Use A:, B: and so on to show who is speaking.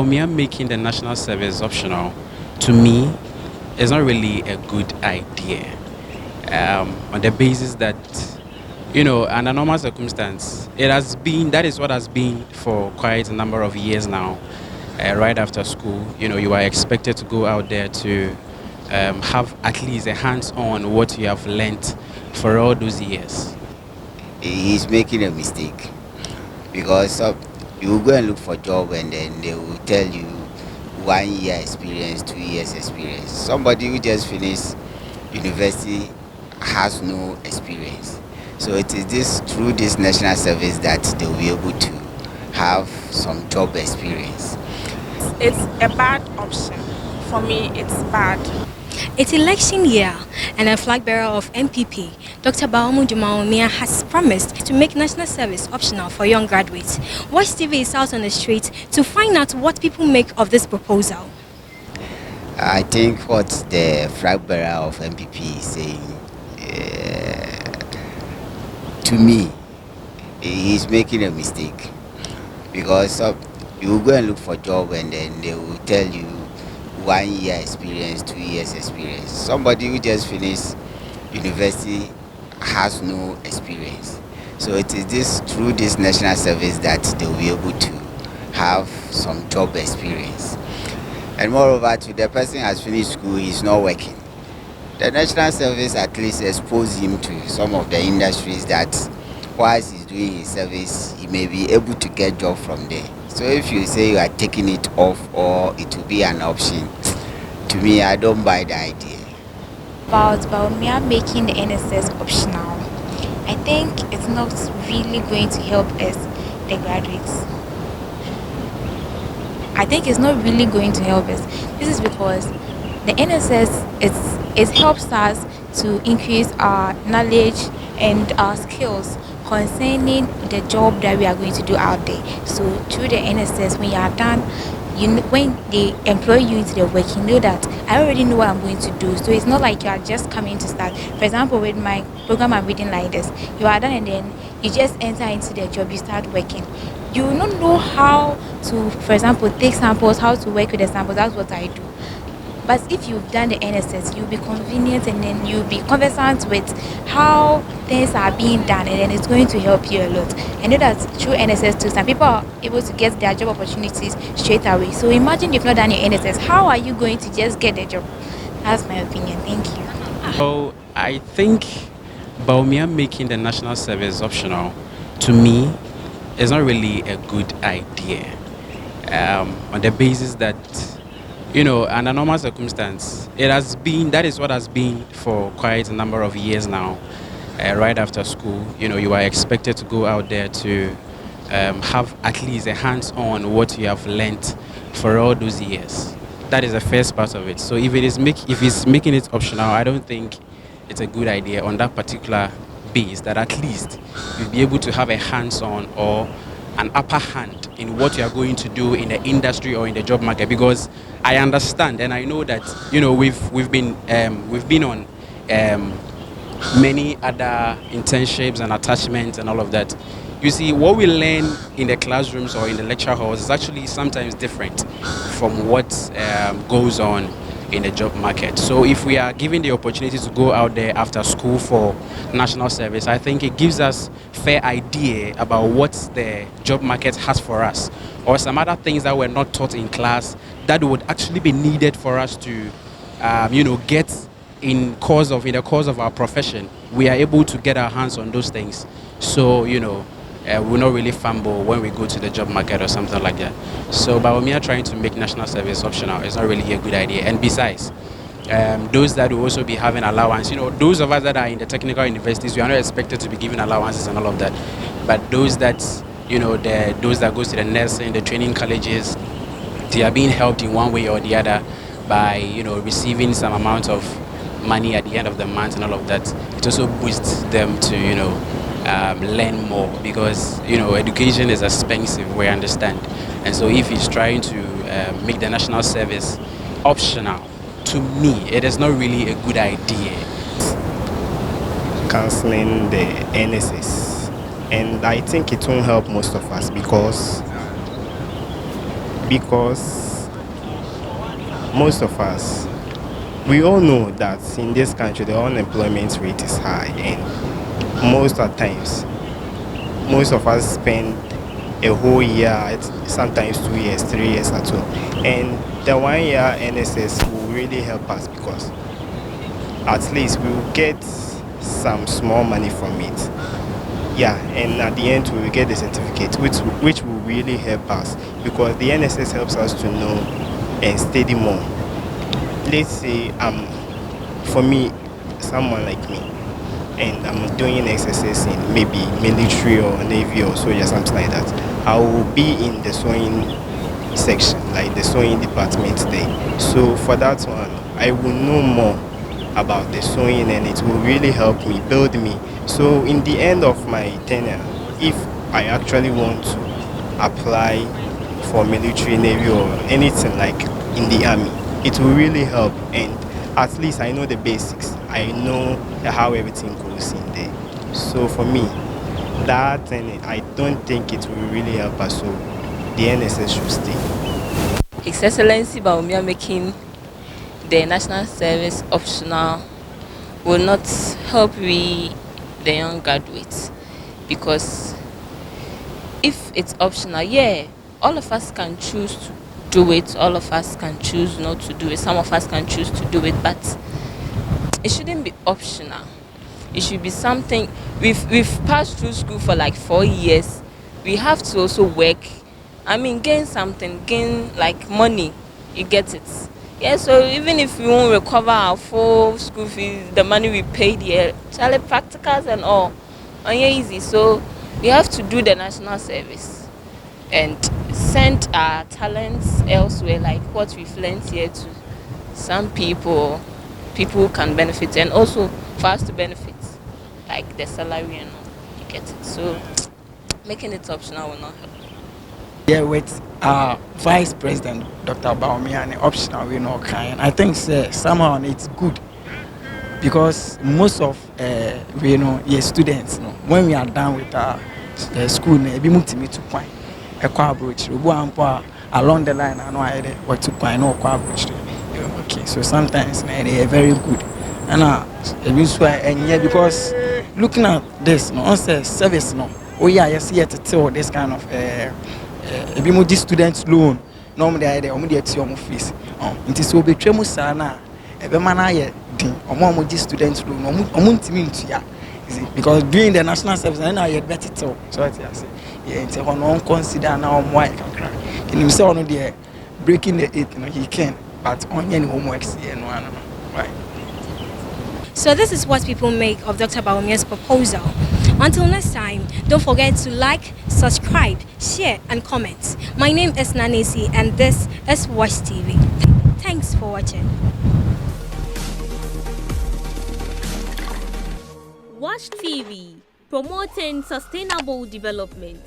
A: Bawumia making the national service optional, to me, is not really a good idea. On the basis that, under normal circumstance, that is what has been for quite a number of years now. Right after school, you are expected to go out there to have at least a hands-on what you have learnt for all those years.
B: He's making a mistake because you will go and look for job and then they will tell you 1 year experience, 2 years experience. Somebody who just finished university has no experience. So it is this through this national service that they will be able to have some job experience.
C: It's a bad option. For me, it's bad.
D: It's election year, and a flag bearer of MPP, Dr. Mahamadu Bawumia, has promised to make national service optional for young graduates. Watch TV is out on the street to find out what people make of this proposal.
B: I think what the flag bearer of MPP is saying, to me, he's making a mistake because you will go and look for job and then they will tell you 1 year experience, 2 years experience. Somebody who just finished university has no experience. So it is this through this national service that they will be able to have some job experience. And moreover, to the person who has finished school, he's not working. The national service at least expose him to some of the industries that whilst he's doing his service, he may be able to get job from there. So if you say you are taking it off or it will be an option, to me, I don't buy the idea.
E: About Bawumia making the NSS optional, I think it's not really going to help us, the graduates. I think it's not really going to help us. This is because the NSS it helps us to increase our knowledge and our skills concerning the job that we are going to do out there. So through the NSS, when you are done, when they employ you into the work, you know that I already know what I'm going to do. So it's not like you are just coming to start. For example, with my program I'm reading like this, you are done and then you just enter into the job, you start working. You will not know how to, for example, take samples, how to work with the samples. That's what I do. But if you've done the NSS, you'll be convenient and then you'll be conversant with how things are being done, and then it's going to help you a lot. I know that through NSS too, some people are able to get their job opportunities straight away. So imagine you've not done your NSS. How are you going to just get the job? That's my opinion. Thank you.
A: So I think Bawumia making the national service optional, to me, is not really a good idea. On the basis that, under normal circumstance, that is what has been for quite a number of years now. Right after school, you are expected to go out there to have at least a hands-on what you have learnt for all those years. That is the first part of it. So if it's making it optional, I don't think it's a good idea on that particular base, that at least you'll be able to have a hands-on or an upper hand in what you are going to do in the industry or in the job market. Because I understand and I know that we've been on many other internships and attachments and all of that. You see, what we learn in the classrooms or in the lecture halls is actually sometimes different from what goes on in the job market. So if we are given the opportunity to go out there after school for national service, I think it gives us fair idea about what the job market has for us, or some other things that were not taught in class that would actually be needed for us to get in the course of our profession. We are able to get our hands on those things, so we'll not really fumble when we go to the job market or something like that. So Bawumia trying to make national service optional is not really a good idea. And besides, those that will also be having allowance, those of us that are in the technical universities, we are not expected to be given allowances and all of that. But those that those that goes to the nursing, the training colleges, they are being helped in one way or the other by receiving some amount of money at the end of the month and all of that. It also boosts them to learn more, because education is expensive, we understand. And so if he's trying to make the national service optional, to me it is not really a good idea.
F: Cancelling the NSS, and I think it won't help most of us, because because most of us, we all know that in this country the unemployment rate is high, and most of the times, most of us spend a whole year, sometimes 2 years, 3 years at all. And the 1 year NSS will really help us because at least we will get some small money from it. Yeah, and at the end we will get the certificate, which will really help us because the NSS helps us to know and study more. Let's say for me, someone like me, and I'm doing exercise in maybe military or navy or soldier, something like that, I will be in the sewing section, like the sewing department there. So for that one, I will know more about the sewing and it will really help me, build me. So in the end of my tenure, if I actually want to apply for military, navy or anything like in the army, it will really help, and at least I know the basics. I know how everything goes in there. So for me, that, and I don't think it will really help us. So the NSS should stay.
G: His Excellency Bawumia making the national service optional will not help we, the young graduates, because if it's optional, yeah, all of us can choose to do it, all of us can choose not to do it, some of us can choose to do it, but it shouldn't be optional. It should be something. We've passed through school for like 4 years. We have to also work. I mean, gain something, gain like money. You get it? Yeah. So even if we won't recover our full school fees, the money we paid here, Charlie practicals and all, and yeah, easy. So we have to do the national service and send our talents elsewhere, like what we've learned here, to some people who can benefit, and also for us to benefit, like the salary and all. You get it? So making it optional will not help.
H: Yeah, with Vice President Dr. Bawumia and optional, we know kind. I think somehow it's good because most of your students, when we are done with our school, we move to meet to point a car bridge. We go along the line. I know I what to point no car bridge. Okay, so sometimes they are very good, and because looking at this, no, answer service, no. Oh yeah, you see it tell this kind of a bit more student loan. Normally, I only fees. It is so betray Musana. Every man I did, or more student loan, because doing the national service, I know I had better tell. So I say, yeah, it's a one consider now why I can cry. Can you say on the breaking the 8, he can, but on any homeworks, and one, right?
D: So this is what people make of Dr. Bawumia's proposal. Until next time, don't forget to like, subscribe, share and comment. My name is Nanesi and this is Watch TV. Thanks for watching.
I: Watch TV, promoting sustainable development.